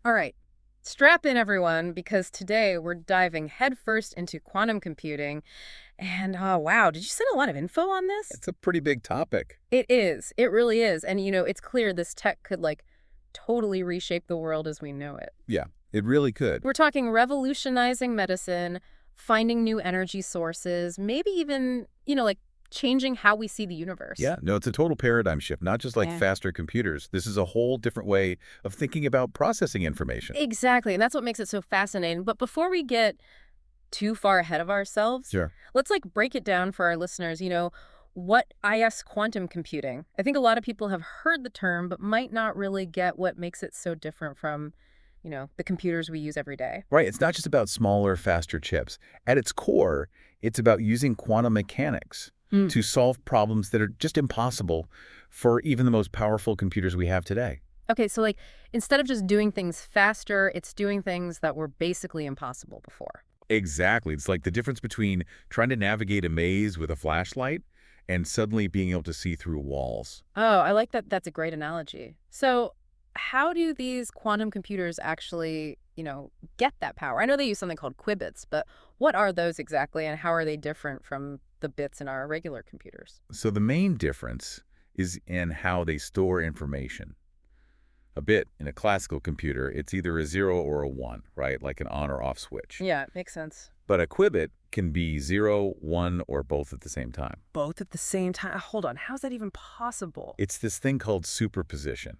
All right, strap in everyone, because today we're diving headfirst into quantum computing. And oh, wow, did you send a lot of info on this? It's a pretty big topic. It is. It really is. And it's clear this tech could totally reshape the world as we know it. Yeah, it really could. We're talking revolutionizing medicine, finding new energy sources, maybe even, changing how we see the universe. Yeah, no, it's a total paradigm shift, not just like Yeah. faster computers. This is a whole different way of thinking about processing information. Exactly. And that's what makes it so fascinating. But before we get too far ahead of ourselves, Sure. let's break it down for our listeners. What IS quantum computing? I think a lot of people have heard the term, but might not really get what makes it so different from, the computers we use every day. Right, it's not just about smaller, faster chips. At its core, it's about using quantum mechanics Mm. to solve problems that are just impossible for even the most powerful computers we have today. Okay, so instead of just doing things faster, it's doing things that were basically impossible before. Exactly. It's like the difference between trying to navigate a maze with a flashlight and suddenly being able to see through walls. Oh, I like that. That's a great analogy. So, how do these quantum computers actually, get that power? I know they use something called qubits, but what are those exactly, and how are they different from the bits in our regular computers? So the main difference is in how they store information. A bit in a classical computer, it's either a 0 or a 1, right? Like an on or off switch. Yeah, makes sense. But a qubit can be 0, 1, or both at the same time. Both at the same time. Hold on, how's that even possible? It's this thing called superposition.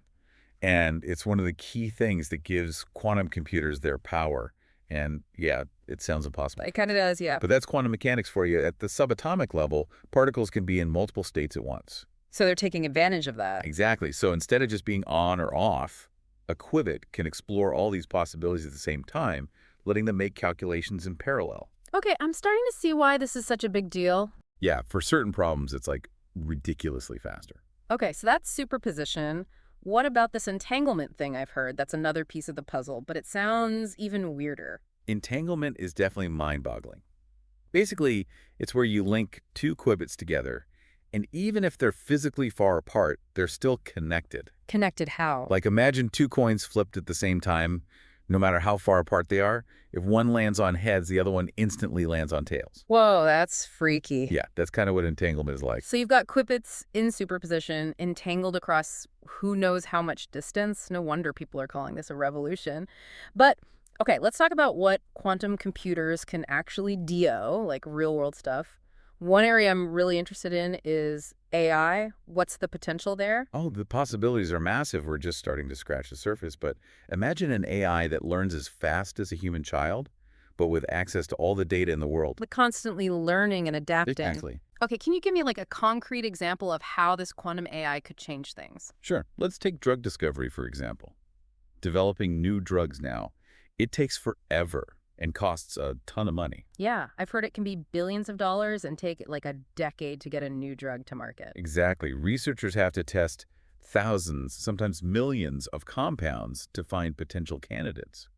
And it's one of the key things that gives quantum computers their power. And yeah, it sounds impossible. It kind of does, yeah. But that's quantum mechanics for you. At the subatomic level, particles can be in multiple states at once. So they're taking advantage of that. Exactly. So instead of just being on or off, a qubit can explore all these possibilities at the same time, letting them make calculations in parallel. Okay, I'm starting to see why this is such a big deal. Yeah, for certain problems, it's like ridiculously faster. Okay, so that's superposition. What about this entanglement thing I've heard? That's another piece of the puzzle, but it sounds even weirder. Entanglement is definitely mind-boggling. Basically, it's where you link two qubits together, and even if they're physically far apart, they're still connected. Connected how? Like imagine two coins flipped at the same time, no matter how far apart they are. If one lands on heads, the other one instantly lands on tails. Whoa, that's freaky. Yeah, that's kind of what entanglement is like. So you've got qubits in superposition, entangled across who knows how much distance. No wonder people are calling this a revolution. But, okay, let's talk about what quantum computers can actually do, like real world stuff. One area I'm really interested in is AI. What's the potential there? Oh, the possibilities are massive. We're just starting to scratch the surface. But imagine an AI that learns as fast as a human child, but with access to all the data in the world. Like constantly learning and adapting. Exactly. Okay, can you give me a concrete example of how this quantum AI could change things? Sure. Let's take drug discovery, for example. Developing new drugs now, it takes forever and costs a ton of money. Yeah, I've heard it can be billions of dollars and take a decade to get a new drug to market. Exactly. Researchers have to test thousands, sometimes millions of compounds to find potential candidates.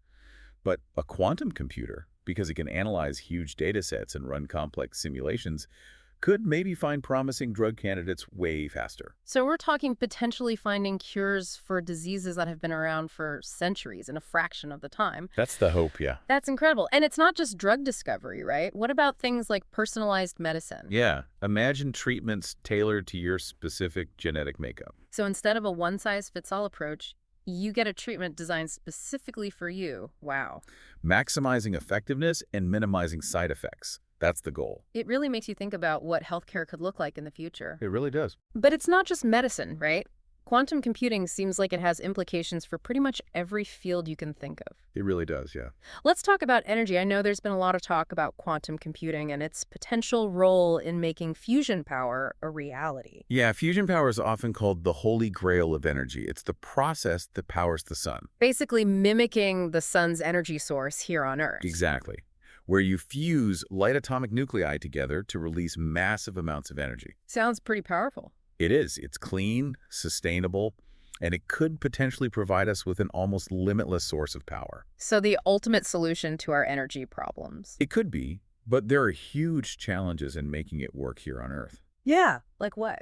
But a quantum computer, because it can analyze huge data sets and run complex simulations, could maybe find promising drug candidates way faster. So we're talking potentially finding cures for diseases that have been around for centuries in a fraction of the time. That's the hope, yeah. That's incredible. And it's not just drug discovery, right? What about things like personalized medicine? Yeah, imagine treatments tailored to your specific genetic makeup. So instead of a one-size-fits-all approach, you get a treatment designed specifically for you. Wow. Maximizing effectiveness and minimizing side effects. That's the goal. It really makes you think about what healthcare could look like in the future. It really does. But it's not just medicine, right? Quantum computing seems like it has implications for pretty much every field you can think of. It really does, yeah. Let's talk about energy. I know there's been a lot of talk about quantum computing and its potential role in making fusion power a reality. Yeah, fusion power is often called the holy grail of energy. It's the process that powers the sun. Basically mimicking the sun's energy source here on Earth. Exactly. Where you fuse light atomic nuclei together to release massive amounts of energy. Sounds pretty powerful. It is. It's clean, sustainable, and it could potentially provide us with an almost limitless source of power. So the ultimate solution to our energy problems. It could be, but there are huge challenges in making it work here on Earth. Yeah. Like what?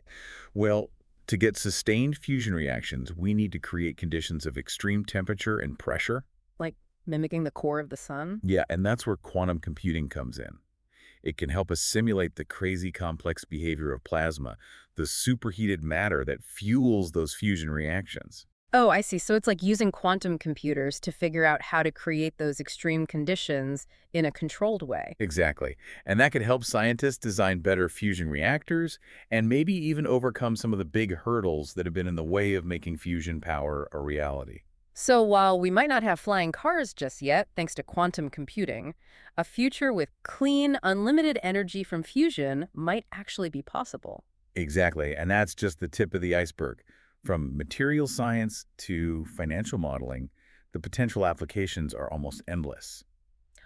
Well, to get sustained fusion reactions, we need to create conditions of extreme temperature and pressure. like mimicking the core of the sun? Yeah, and that's where quantum computing comes in. It can help us simulate the crazy complex behavior of plasma, the superheated matter that fuels those fusion reactions. Oh, I see. So it's like using quantum computers to figure out how to create those extreme conditions in a controlled way. Exactly. And that could help scientists design better fusion reactors and maybe even overcome some of the big hurdles that have been in the way of making fusion power a reality. So while we might not have flying cars just yet, thanks to quantum computing, a future with clean, unlimited energy from fusion might actually be possible. Exactly. And that's just the tip of the iceberg. From material science to financial modeling, the potential applications are almost endless.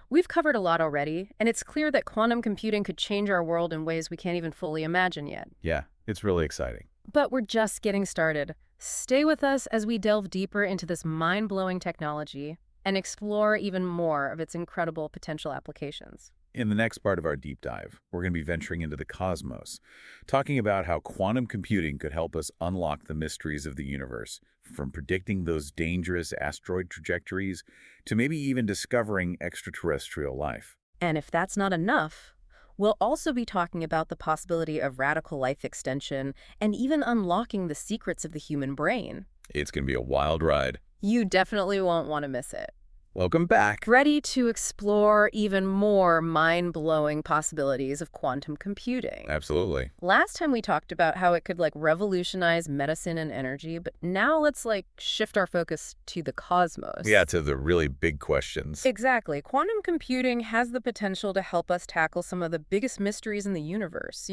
We've covered a lot already, and it's clear that quantum computing could change our world in ways we can't even fully imagine yet. Yeah, it's really exciting. But we're just getting started. Stay with us as we delve deeper into this mind-blowing technology and explore even more of its incredible potential applications. In the next part of our deep dive, we're going to be venturing into the cosmos, talking about how quantum computing could help us unlock the mysteries of the universe, from predicting those dangerous asteroid trajectories to maybe even discovering extraterrestrial life. And if that's not enough, we'll also be talking about the possibility of radical life extension and even unlocking the secrets of the human brain. It's going to be a wild ride. You definitely won't want to miss it. Welcome back. Ready to explore even more mind-blowing possibilities of quantum computing. Absolutely. Last time we talked about how it could revolutionize medicine and energy, but now let's shift our focus to the cosmos. Yeah, to the really big questions. Exactly. Quantum computing has the potential to help us tackle some of the biggest mysteries in the universe,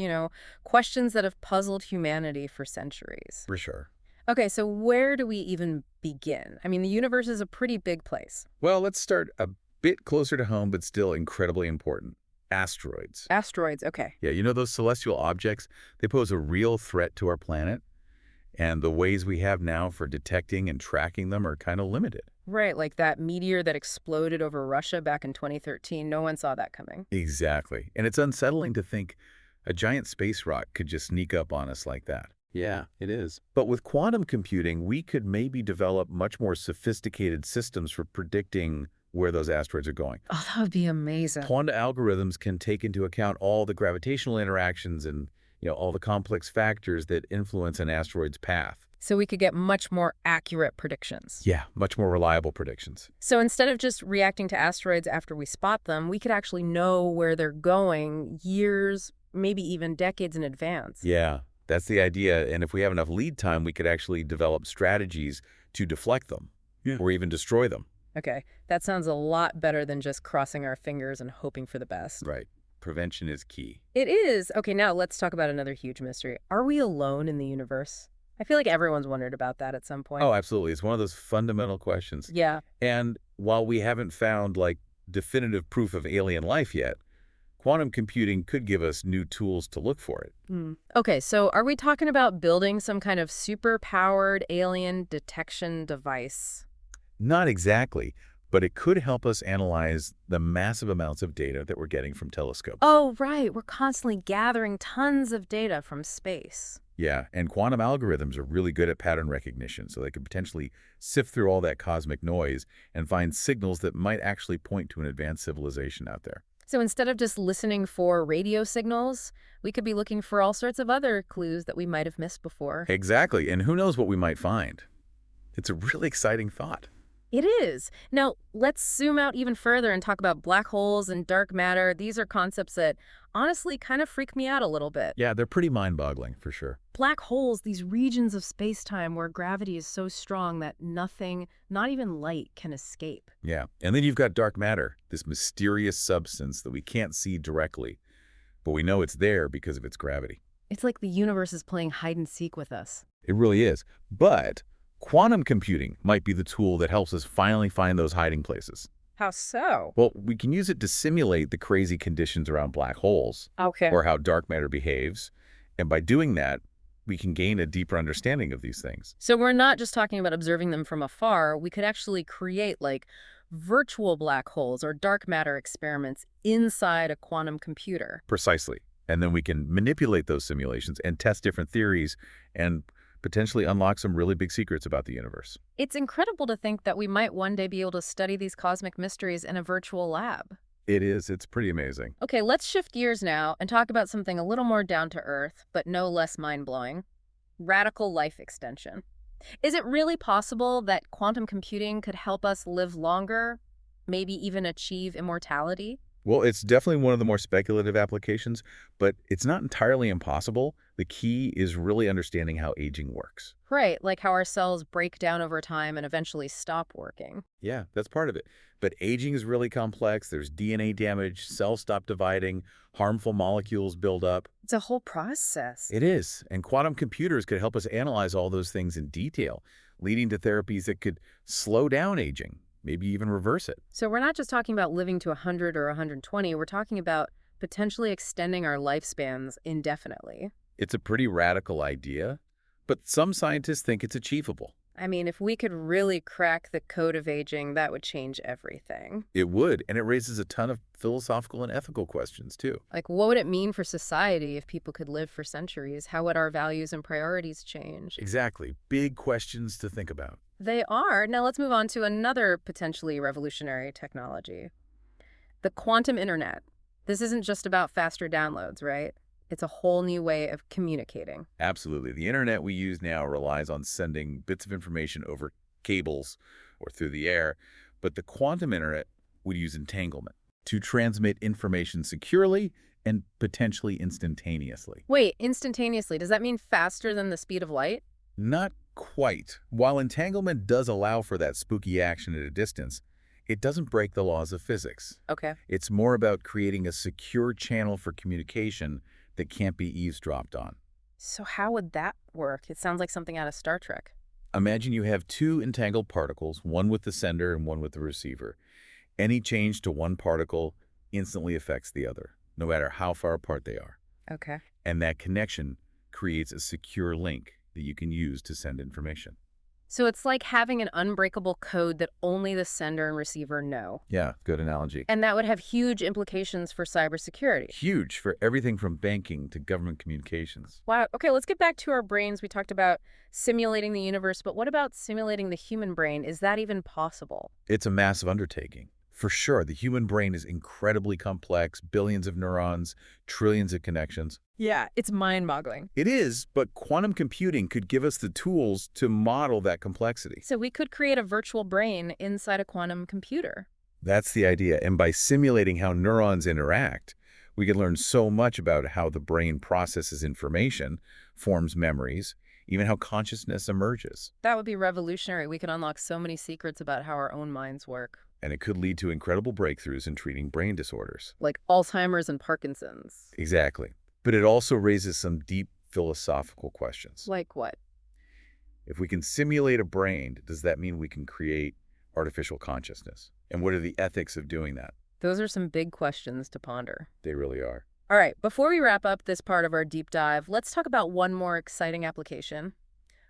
questions that have puzzled humanity for centuries. For sure. Okay, so where do we even begin? I mean, the universe is a pretty big place. Well, let's start a bit closer to home, but still incredibly important. Asteroids. Asteroids, okay. Yeah, you know those celestial objects? They pose a real threat to our planet, and the ways we have now for detecting and tracking them are kind of limited. Right, like that meteor that exploded over Russia back in 2013. No one saw that coming. Exactly. And it's unsettling to think a giant space rock could just sneak up on us like that. Yeah, it is. But with quantum computing, we could maybe develop much more sophisticated systems for predicting where those asteroids are going. Oh, that would be amazing. Quantum algorithms can take into account all the gravitational interactions and all the complex factors that influence an asteroid's path. So we could get much more accurate predictions. Yeah, much more reliable predictions. So instead of just reacting to asteroids after we spot them, we could actually know where they're going years, maybe even decades in advance. Yeah, that's the idea. And if we have enough lead time, we could actually develop strategies to deflect them or even destroy them. Okay, that sounds a lot better than just crossing our fingers and hoping for the best. Right. Prevention is key. It is. Okay, now let's talk about another huge mystery. Are we alone in the universe? I feel like everyone's wondered about that at some point. Oh, absolutely. It's one of those fundamental questions. Yeah. And while we haven't found definitive proof of alien life yet, quantum computing could give us new tools to look for it. Okay, so are we talking about building some kind of super-powered alien detection device? Not exactly, but it could help us analyze the massive amounts of data that we're getting from telescopes. Oh, right. We're constantly gathering tons of data from space. Yeah, and quantum algorithms are really good at pattern recognition, so they could potentially sift through all that cosmic noise and find signals that might actually point to an advanced civilization out there. So instead of just listening for radio signals, we could be looking for all sorts of other clues that we might have missed before. Exactly, and who knows what we might find. It's a really exciting thought. It is. Now, let's zoom out even further and talk about black holes and dark matter. These are concepts that honestly kind of freak me out a little bit. Yeah, they're pretty mind-boggling, for sure. Black holes, these regions of space-time where gravity is so strong that nothing, not even light, can escape. Yeah, and then you've got dark matter, this mysterious substance that we can't see directly, but we know it's there because of its gravity. It's like the universe is playing hide-and-seek with us. It really is. But quantum computing might be the tool that helps us finally find those hiding places. How so? Well, we can use it to simulate the crazy conditions around black holes Okay. or how dark matter behaves. And by doing that, we can gain a deeper understanding of these things. So we're not just talking about observing them from afar. We could actually create virtual black holes or dark matter experiments inside a quantum computer. Precisely. And then we can manipulate those simulations and test different theories and potentially unlock some really big secrets about the universe. It's incredible to think that we might one day be able to study these cosmic mysteries in a virtual lab. It is. It's pretty amazing. Okay, let's shift gears now and talk about something a little more down to earth, but no less mind-blowing. Radical life extension. Is it really possible that quantum computing could help us live longer, maybe even achieve immortality? Well, it's definitely one of the more speculative applications, but it's not entirely impossible. The key is really understanding how aging works. Right, like how our cells break down over time and eventually stop working. Yeah, that's part of it. But aging is really complex. There's DNA damage, cells stop dividing, harmful molecules build up. It's a whole process. It is, and quantum computers could help us analyze all those things in detail, leading to therapies that could slow down aging, maybe even reverse it. So we're not just talking about living to 100 or 120, we're talking about potentially extending our lifespans indefinitely. It's a pretty radical idea, but some scientists think it's achievable. I mean, if we could really crack the code of aging, that would change everything. It would, and it raises a ton of philosophical and ethical questions, too. Like, what would it mean for society if people could live for centuries? How would our values and priorities change? Exactly. Big questions to think about. They are. Now let's move on to another potentially revolutionary technology. The quantum internet. This isn't just about faster downloads, right? It's a whole new way of communicating. Absolutely. The internet we use now relies on sending bits of information over cables or through the air, but the quantum internet would use entanglement to transmit information securely and potentially instantaneously. Wait, instantaneously, does that mean faster than the speed of light? Not quite. While entanglement does allow for that spooky action at a distance, it doesn't break the laws of physics. Okay. It's more about creating a secure channel for communication that can't be eavesdropped on. So how would that work? It sounds like something out of Star Trek. Imagine you have two entangled particles, one with the sender and one with the receiver. Any change to one particle instantly affects the other, no matter how far apart they are. Okay. And that connection creates a secure link that you can use to send information. So it's like having an unbreakable code that only the sender and receiver know. Yeah, good analogy. And that would have huge implications for cybersecurity. Huge for everything from banking to government communications. Wow. Okay, let's get back to our brains. We talked about simulating the universe, but what about simulating the human brain? Is that even possible? It's a massive undertaking. For sure, the human brain is incredibly complex, billions of neurons, trillions of connections. Yeah, it's mind-boggling. It is, but quantum computing could give us the tools to model that complexity. So we could create a virtual brain inside a quantum computer. That's the idea, and by simulating how neurons interact, we can learn so much about how the brain processes information, forms memories, even how consciousness emerges. That would be revolutionary. We could unlock so many secrets about how our own minds work. And it could lead to incredible breakthroughs in treating brain disorders. Like Alzheimer's and Parkinson's. Exactly. But it also raises some deep philosophical questions. Like what? If we can simulate a brain, does that mean we can create artificial consciousness? And what are the ethics of doing that? Those are some big questions to ponder. They really are. All right, before we wrap up this part of our deep dive, let's talk about one more exciting application.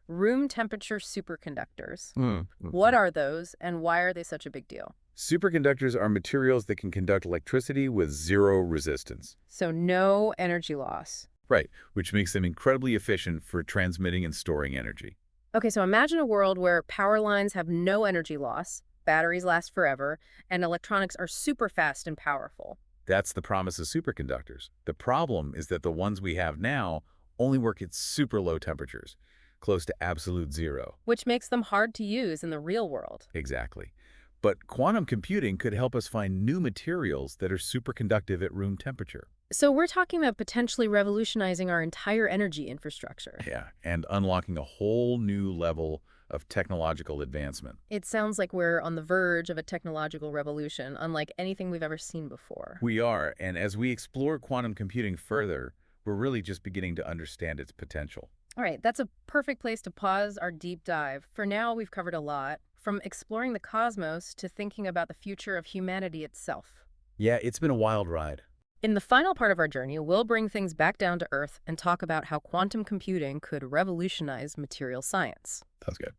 Room temperature superconductors. What are those, and why are they such a big deal? Superconductors are materials that can conduct electricity with zero resistance. So no energy loss. Right, which makes them incredibly efficient for transmitting and storing energy. Okay, so imagine a world where power lines have no energy loss, batteries last forever, and electronics are super fast and powerful. That's the promise of superconductors. The problem is that the ones we have now only work at super low temperatures, close to absolute zero. Which makes them hard to use in the real world. Exactly. But quantum computing could help us find new materials that are superconductive at room temperature. So we're talking about potentially revolutionizing our entire energy infrastructure. Yeah, and unlocking a whole new level of technological advancement. It sounds like we're on the verge of a technological revolution, unlike anything we've ever seen before. We are, and as we explore quantum computing further, we're really just beginning to understand its potential. All right, that's a perfect place to pause our deep dive. For now, we've covered a lot, from exploring the cosmos to thinking about the future of humanity itself. Yeah, it's been a wild ride. In the final part of our journey, we'll bring things back down to Earth and talk about how quantum computing could revolutionize material science. Sounds good.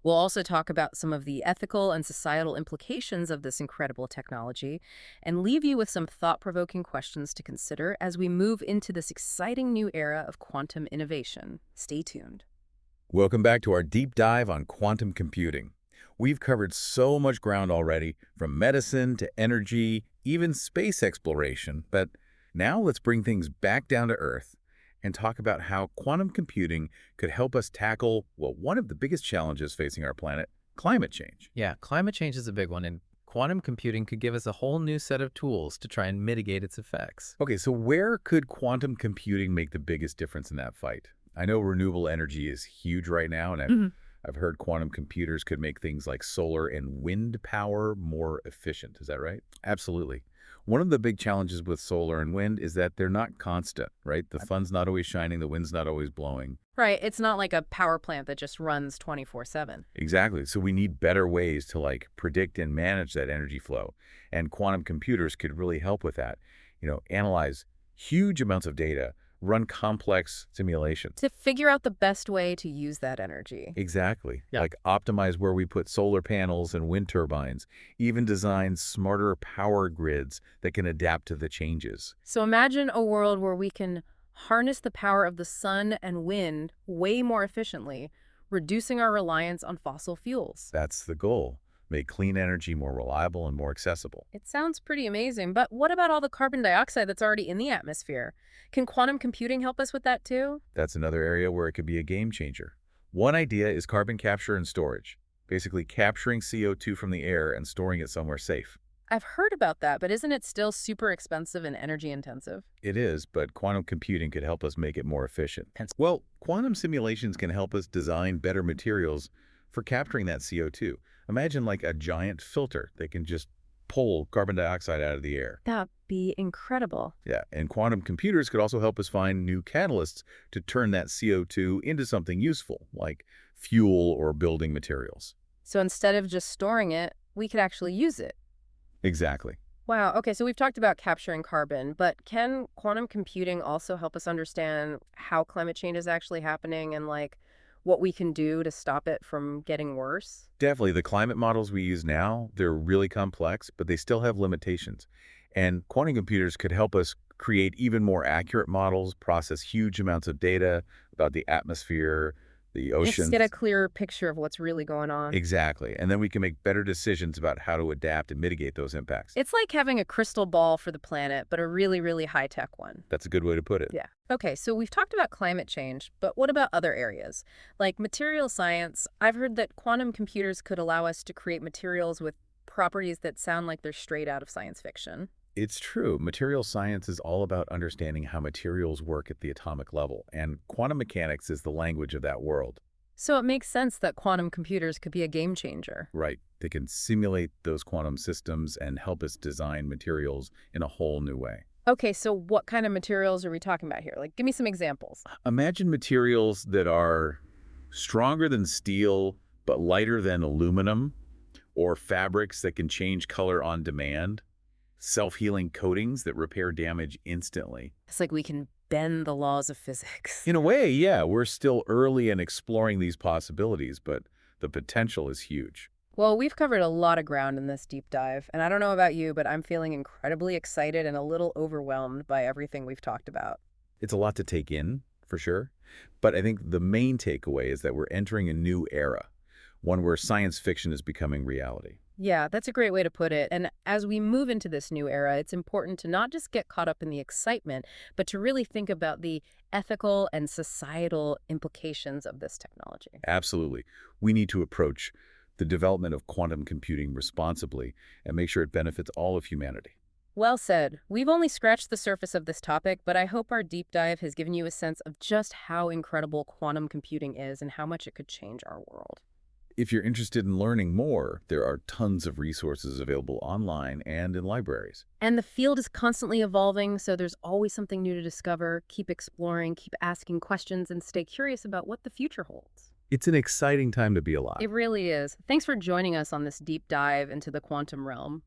We'll also talk about some of the ethical and societal implications of this incredible technology and leave you with some thought-provoking questions to consider as we move into this exciting new era of quantum innovation. Stay tuned. Welcome back to our deep dive on quantum computing. We've covered so much ground already, from medicine to energy, even space exploration. But now let's bring things back down to Earth and talk about how quantum computing could help us tackle, well, one of the biggest challenges facing our planet, climate change. Yeah, climate change is a big one, and quantum computing could give us a whole new set of tools to try and mitigate its effects. Okay, so where could quantum computing make the biggest difference in that fight? I know renewable energy is huge right now, and I've heard quantum computers could make things like solar and wind power more efficient. Is that right? Absolutely. One of the big challenges with solar and wind is that they're not constant, right? The sun's not always shining, the wind's not always blowing. Right, it's not like a power plant that just runs 24/7. Exactly. So we need better ways to predict and manage that energy flow. And quantum computers could really help with that. Analyze huge amounts of data, run complex simulations. To figure out the best way to use that energy. Exactly. Yeah. Like optimize where we put solar panels and wind turbines, even design smarter power grids that can adapt to the changes. So imagine a world where we can harness the power of the sun and wind way more efficiently, reducing our reliance on fossil fuels. That's the goal. Make clean energy more reliable and more accessible. It sounds pretty amazing, but what about all the carbon dioxide that's already in the atmosphere? Can quantum computing help us with that too? That's another area where it could be a game changer. One idea is carbon capture and storage, basically capturing CO2 from the air and storing it somewhere safe. I've heard about that, but isn't it still super expensive and energy intensive? It is, but quantum computing could help us make it more efficient. Well, quantum simulations can help us design better materials for capturing that CO2. Imagine like a giant filter that can just pull carbon dioxide out of the air. That'd be incredible. Yeah, and quantum computers could also help us find new catalysts to turn that CO2 into something useful, like fuel or building materials. So instead of just storing it, we could actually use it. Exactly. Wow. Okay, so we've talked about capturing carbon, but can quantum computing also help us understand how climate change is actually happening and what we can do to stop it from getting worse? Definitely, the climate models we use now, they're really complex, but they still have limitations. And quantum computers could help us create even more accurate models, process huge amounts of data about the atmosphere, the Just oceans. get a clearer picture of what's really going on. Exactly. And then we can make better decisions about how to adapt and mitigate those impacts. It's like having a crystal ball for the planet, but a really, really high-tech one. That's a good way to put it. Yeah. Okay, so we've talked about climate change, but what about other areas? Like material science, I've heard that quantum computers could allow us to create materials with properties that sound like they're straight out of science fiction. It's true. Material science is all about understanding how materials work at the atomic level, and quantum mechanics is the language of that world. So it makes sense that quantum computers could be a game changer. Right. They can simulate those quantum systems and help us design materials in a whole new way. Okay, so what kind of materials are we talking about here? Give me some examples. Imagine materials that are stronger than steel but lighter than aluminum, or fabrics that can change color on demand, self-healing coatings that repair damage instantly. It's like we can bend the laws of physics. In a way, yeah, we're still early in exploring these possibilities, but the potential is huge. Well, we've covered a lot of ground in this deep dive, and I don't know about you, but I'm feeling incredibly excited and a little overwhelmed by everything we've talked about. It's a lot to take in, for sure, but I think the main takeaway is that we're entering a new era, one where science fiction is becoming reality. Yeah, that's a great way to put it. And as we move into this new era, it's important to not just get caught up in the excitement, but to really think about the ethical and societal implications of this technology. Absolutely. We need to approach the development of quantum computing responsibly and make sure it benefits all of humanity. Well said. We've only scratched the surface of this topic, but I hope our deep dive has given you a sense of just how incredible quantum computing is and how much it could change our world. If you're interested in learning more, there are tons of resources available online and in libraries. And the field is constantly evolving, so there's always something new to discover. Keep exploring, keep asking questions, and stay curious about what the future holds. It's an exciting time to be alive. It really is. Thanks for joining us on this deep dive into the quantum realm.